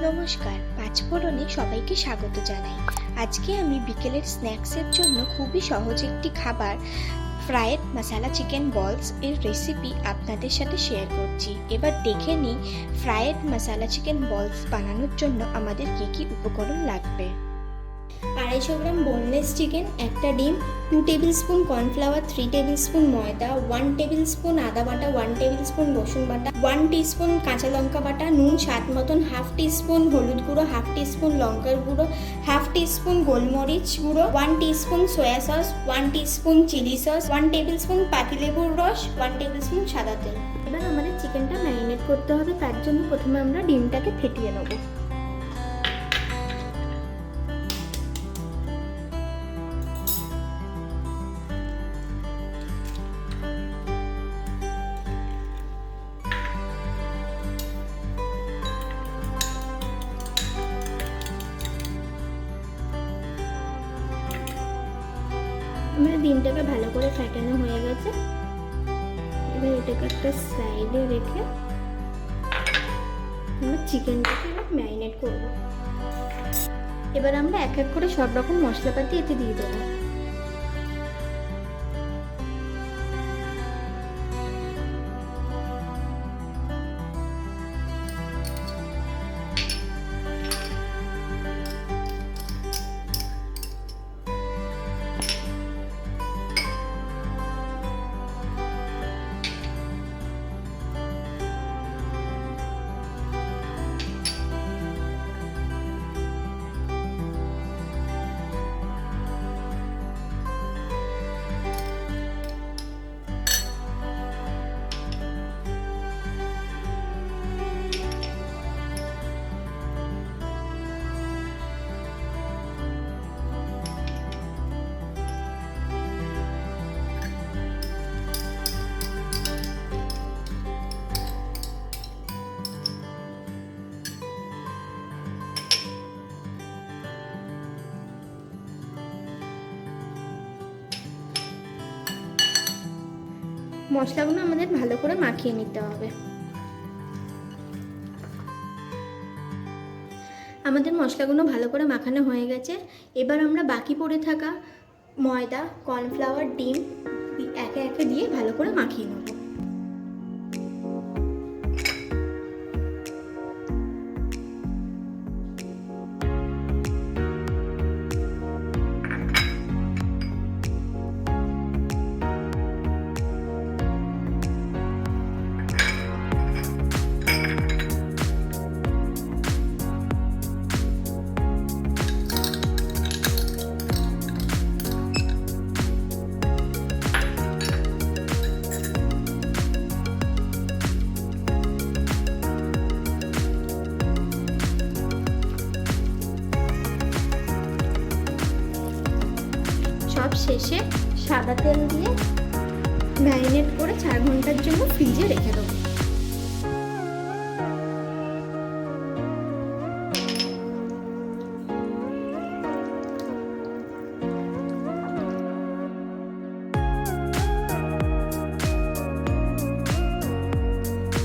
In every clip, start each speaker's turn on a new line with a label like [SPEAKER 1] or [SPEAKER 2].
[SPEAKER 1] নমস্কার, পাঁচ ফোড়নে সবাইকে স্বাগত জানাই। আজকে আমি বিকেলের স্ন্যাক্সের জন্য খুবই সহজ একটি খাবার ফ্রায়েড মশালা চিকেন বলস এর রেসিপি আপনাদের সাথে শেয়ার করছি। এবার দেখে নিই ফ্রায়েড মশালা চিকেন বলস বানানোর জন্য আমাদের কী কী উপকরণ লাগবে।
[SPEAKER 2] 250 গ্রাম বোনলেস চিকেন, একটা ডিম, 2 table spoon cornflour, 3 table spoon ময়দা, 1 টেবিল স্পুন আদা বাটা, 1 টেবিল স্পুন রসুন বাটা, 1 টিস্পুন কাঁচা লঙ্কা বাটা, নুন স্বাদ মতন, হাফ টিস্পুন হলুদ গুঁড়ো, হাফ টিস্পুন লঙ্কার গুঁড়ো, হাফ টিস্পুন গোলমরিচ গুঁড়ো, 1 teaspoon soya sauce, 1 teaspoon chilli sauce, 1 tablespoon পাতিলেবুর রস, 1 টেবিল স্পুন সাদা তেল। এবার আমাদের চিকেনটা ম্যারিনেট করতে হবে। তার জন্য প্রথমে আমরা ডিমটাকে ফেটিয়ে নেব। আমার ডিমটাকে ভালো করে ফেটানো হয়ে গেছে। এবার এটাকে একটা সাইডে রেখে আমরা চিকেনটাকে ম্যারিনেট করব। এবার আমরা এক এক করে সব রকম মশলাপাতি এতে দিয়ে দেবো। মশলাগুলো আমাদের ভালো করে মাখিয়ে নিতে হবে। আমাদের মশলাগুলো ভালো করে মাখানো হয়ে গেছে। এবার আমরা বাকি পড়ে থাকা ময়দা, কর্নফ্লাওয়ার, ডিম একে একে দিয়ে ভালো করে মাখিয়ে নেব। সব শেষে সাদা তেল দিয়ে ম্যারিনেট করে 4 ঘন্টার জন্য ফ্রিজে রেখে দেবো।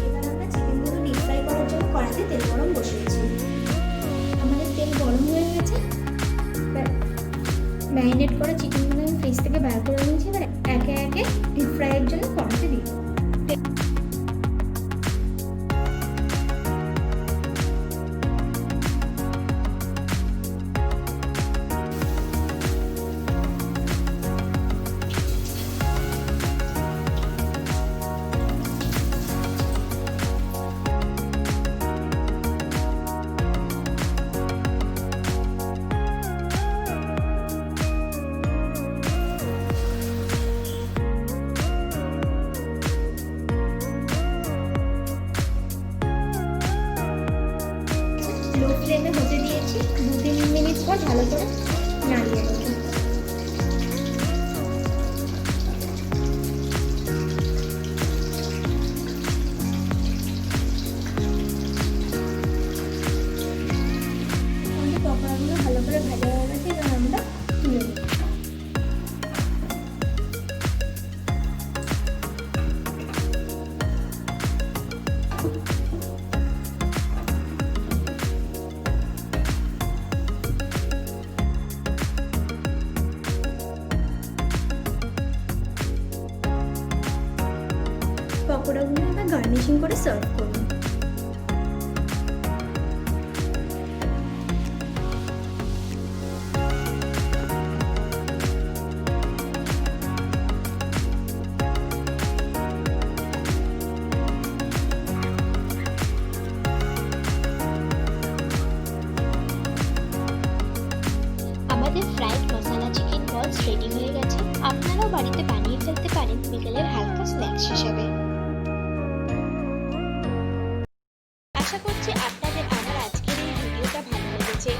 [SPEAKER 2] এবার আমরা চিকেনগুলো ডিপ ফ্রাই করার জন্য কড়াইতে তেল গরম বসিয়েছি। আমাদের তেল গরম হয়ে গেছে। ম্যারিনেট করা চিকেনগুলো আমি ফ্রিজ থেকে বার করে নিয়েছি। এবার একে একে ডিপ ফ্রাইয়ের জন্য কড়াইতে দিই। লো ফ্লেমে হতে দিয়েছি। 2-3 মিনিট পর ভালো করে নাড়িয়ে নেব। পকোড়াগুলো ভালো করে ভাজা হয়ে গেছে। এবার আমরা তুলে নেব। পকোড়াগুলো এবার গার্নিশিং করে সার্ভ করুন।
[SPEAKER 1] আমাদের ফ্রাইড মশালা চিকেন বলস রেডি হয়ে গেছে। আপনারাও বাড়িতে বানিয়ে ফেলতে পারেন বিকেলের হালকা স্ন্যাক্স হিসেবে। আশা করছি আপনাদের আমার আজকের এই ভিডিওটা ভালো লেগেছে।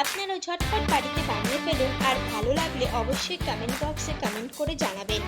[SPEAKER 1] আপনারাও ঝটপট বাড়িতে বানিয়ে ফেলুন, আর ভালো লাগলে অবশ্যই কমেন্ট বক্সে কমেন্ট করে জানাবেন।